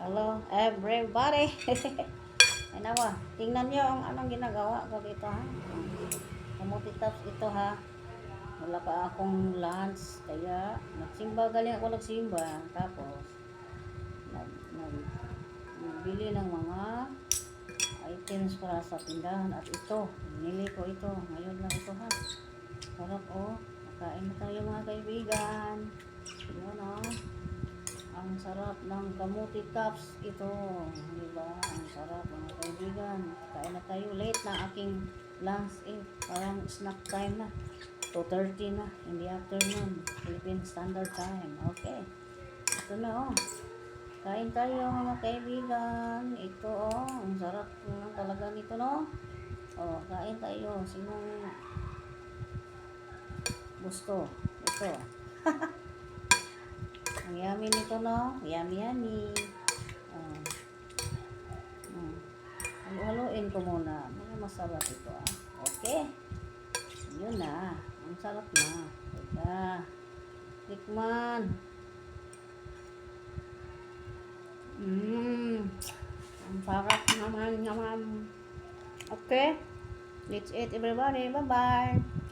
Hello, everybody. Ay nawa, tingnan nyo ang anong ginagawa ko dito ha. Kamuti tops ito ha. Wala pa akong lunch, kaya galing ako nagsimba. Tapos, nagbili ng mga items para sa tindahan. At ito, binili ko ito. Ngayon lang ito ha. Sarap oh. Makain na tayo mga kaibigan. Yun oh. Ang sarap ng kamuti tops ito. Diba? Ang sarap mga kaibigan. Kain na tayo. Late na aking lunch parang snack time na. 2:30 na in the afternoon. Philippine Standard Time. Okay. Ito na oh. Kain tayo mga kaibigan. Ito oh. Ang sarap ng talaga nito no. Oh, kain tayo. Sinong gusto? Ito. Ang yummy nito, no? Yummy, yummy. Haluin ko muna. Mga masarap ito, ah. Okay. Yun na. Ang sarap na. Teka. Tikman. Ang sarap naman. Okay. Let's eat everybody. Bye-bye.